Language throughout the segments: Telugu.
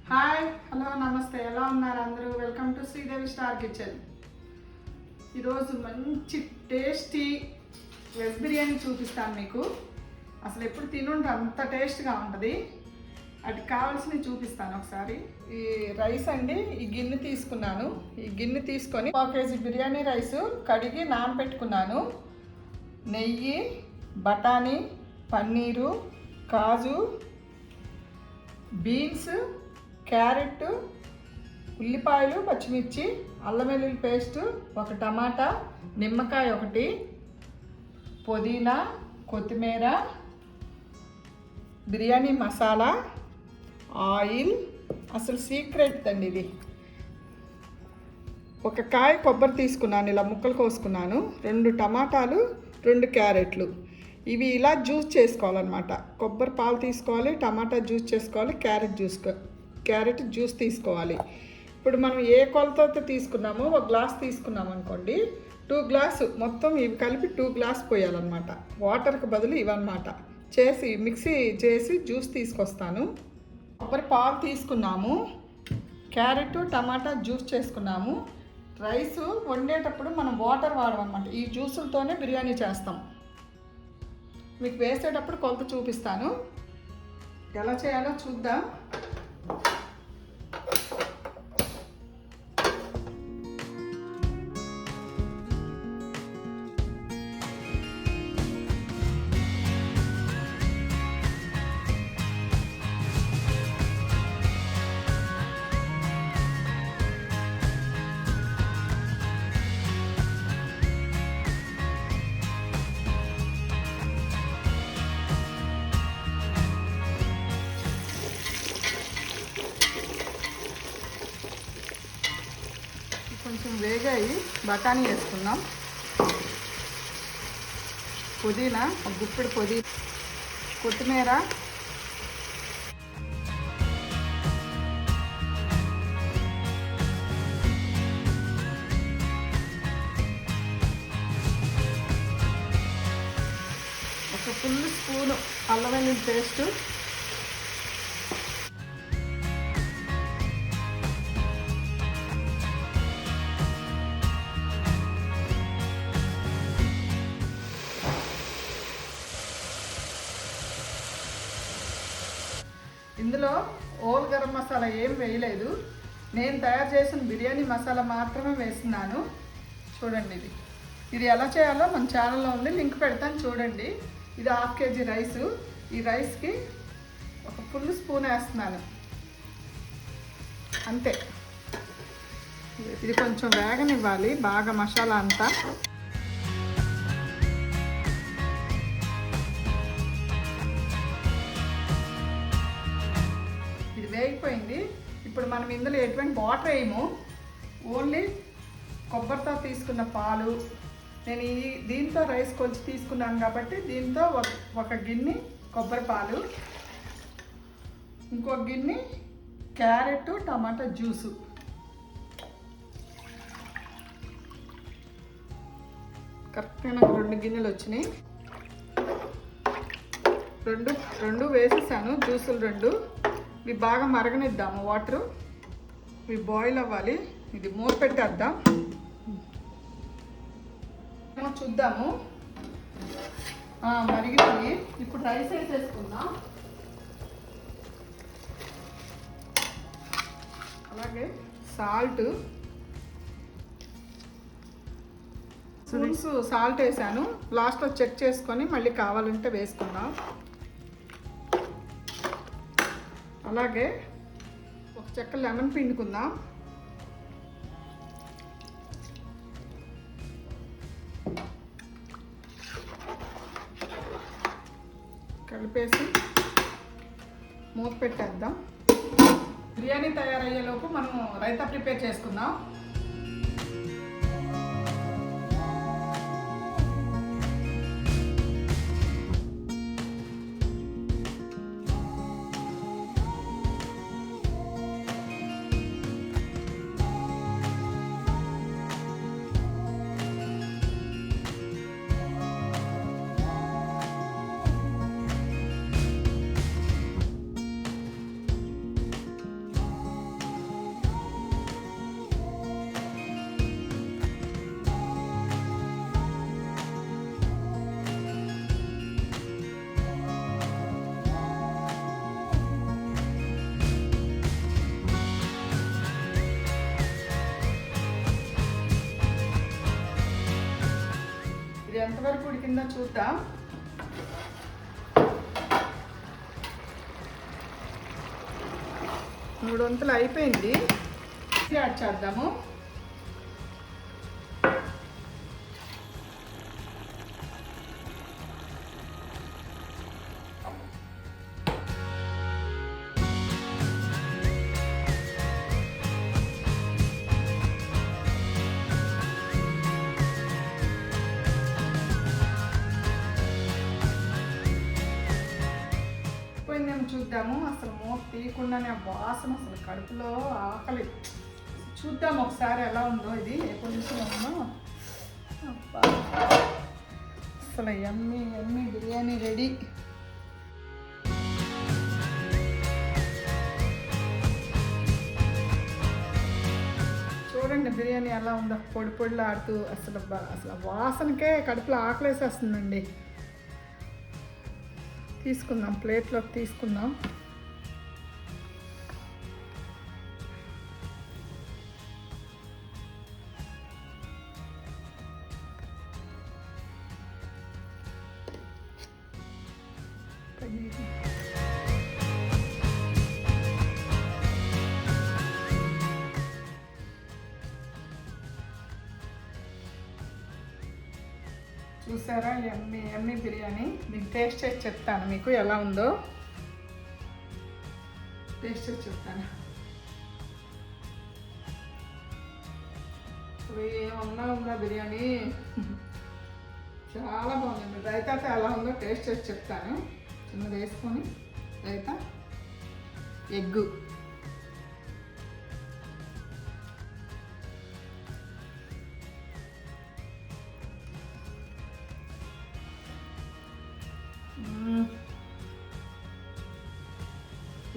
హాయ్ హలో నమస్తే, ఎలా ఉన్నారు అందరూ? Welcome to Sridevi star kitchen. ఈరోజు మంచి టేస్టీ వెజ్ బిర్యానీ చూపిస్తాను మీకు. అసలు ఎప్పుడు తినుంటే అంత టేస్ట్గా ఉంటుంది. వాటికి కావాల్సినవి చూపిస్తాను ఒకసారి. ఈ రైస్ అండి, ఈ గిన్నె తీసుకున్నాను. ఈ గిన్నె తీసుకొని 1 కేజీ బిర్యానీ రైస్ కడిగి నానబెట్టుకున్నాను. నెయ్యి, బఠానీ, పన్నీరు, కాజు, బీన్స్, క్యారెట్, ఉల్లిపాయలు, పచ్చిమిర్చి, అల్లం వెల్లుల్లి పేస్టు, 1 టమాటా, నిమ్మకాయ 1, పుదీనా, కొత్తిమీర, బిర్యానీ మసాలా, ఆయిల్. అసలు సీక్రెట్ అండి ఇది. 1 కాయ కొబ్బరి తీసుకున్నాను, ఇలా ముక్కలు కోసుకున్నాను. 2 టమాటాలు, 2 క్యారెట్లు. ఇవి ఇలా జ్యూస్ చేసుకోవాలన్నమాట. కొబ్బరి పాలు తీసుకోవాలి, టమాటా జ్యూస్ చేసుకోవాలి, క్యారెట్ జ్యూస్ తీసుకోవాలి. ఇప్పుడు మనం ఏ కొలతతో తీసుకున్నామో 1 గ్లాస్ తీసుకున్నాం అనుకోండి, 2 గ్లాసు మొత్తం ఇవి కలిపి 2 గ్లాస్ పోయాలన్నమాట. వాటర్కి బదులు ఇవన్నమాట. చేసి మిక్సీ చేసి జ్యూస్ తీసుకొస్తాను. కొబ్బరి పాలు తీసుకున్నాము, క్యారెట్ టమాటా జ్యూస్ చేసుకున్నాము. రైస్ వండేటప్పుడు మనం వాటర్ వాడమన్నమాట. ఈ జ్యూసులతోనే బిర్యానీ చేస్తాం. మీకు వేసేటప్పుడు కొలత చూపిస్తాను, ఎలా చేయాలో చూద్దాం. కొంచెం వేగాయి, బఠానీ వేసుకుందాం. పుదీనా, 1 గుప్పెడు పుదీనా, కొత్తిమీర, ఒక ఫుల్ స్పూను అల్లం వెల్లుల్లి పేస్టు, ఇందులో ఓల్ గరం మసాలా ఏం వేయలేదు. నేను తయారు చేసిన బిర్యానీ మసాలా మాత్రమే వేస్తున్నాను. చూడండి, ఇది ఎలా చేయాలో మన ఛానల్లో ఉంది, లింక్ పెడతాను చూడండి. ఇది 1/2 కేజీ రైసు. ఈ రైస్కి 1 ఫుల్ స్పూన్ వేస్తున్నాను అంతే. ఇది కొంచెం వేగనివ్వాలి బాగా మసాలా అంతా. వేగిపోయింది. ఇప్పుడు మనం ఇందులో ఎటువంటి వాటర్ వేయము, ఓన్లీ కొబ్బరితో తీసుకున్న పాలు. నేను దీంతో రైస్ కొంచెం తీసుకున్నాను కాబట్టి దీంతో 1 గిన్నె కొబ్బరి పాలు, ఇంకొక గిన్నె క్యారెట్ టమాటా జ్యూసు. కరెక్ట్గా నాకు 2 గిన్నెలు వచ్చినాయి. రెండు వేసేసాను జ్యూసులు 2. ఇవి బాగా మరగనిద్దాము. వాటరు ఇవి బాయిల్ అవ్వాలి. ఇది మూత పెట్టేద్దాం, చూద్దాము. మరిగినాయి. ఇప్పుడు రైస్ వేసేసుకుందాం. అలాగే సాల్ట్, స్పూన్స్ సాల్ట్ వేసాను. లాస్ట్లో చెక్ చేసుకొని మళ్ళీ కావాలంటే వేసుకుందాం. అలాగే 1 చెక్క లెమన్ పిండుకుందాం. కలిపేసి మూత పెట్టేద్దాం. బిర్యానీ తయారయ్యేలోపు మనం రైతా ప్రిపేర్ చేసుకుందాం. ఉడికిందో చూద్దాం. మూడు వంతులు అయిపోయింది. యాడ్ చేద్దాము. చూద్దాము. అసలు మూత తీయకుండానే ఆ వాసన, అసలు కడుపులో ఆకలి. చూద్దాం ఒకసారి ఎలా ఉందో, ఇది ఏ పొజిషన్ ఉందో. అసలు యమ్మీ యమ్మీ బిర్యానీ రెడీ. చూడండి బిర్యానీ ఎలా ఉందో, పొడి పొడిలాడుతూ. అసలు వాసనకే కడుపులో ఆకలేసేస్తుందండి. తీసుకుందాం, ప్లేట్లోకి తీసుకుందాం. చూసారా యమ్మీ యమ్మీ బిర్యానీ. మీకు టేస్ట్ చేసి చెప్తాను మీకు ఎలా ఉందో. టేస్ట్ చేసి చెప్తాను. ఏమన్నా ఉందా బిర్యానీ, చాలా బాగుంది. రైతాతో ఎలా ఉందో టేస్ట్ చేసి చెప్తాను. చిన్నది వేసుకొని రైతా, ఎగ్గు,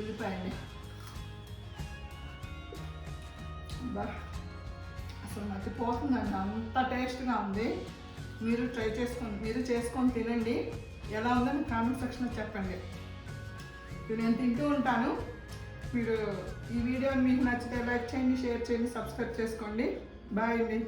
ఉల్లిపాయలు. బా అసలు మర్చిపోతుందండి, అంత టేస్ట్గా ఉంది. మీరు చేసుకొని తినండి. ఎలా ఉందో మీ కామెంట్ సెక్షన్లో చెప్పండి. నేను తింటూ ఉంటాను. మీరు ఈ వీడియోని మీకు నచ్చితే లైక్ చేయండి, షేర్ చేయండి, సబ్స్క్రైబ్ చేసుకోండి. బాయ్ అండి.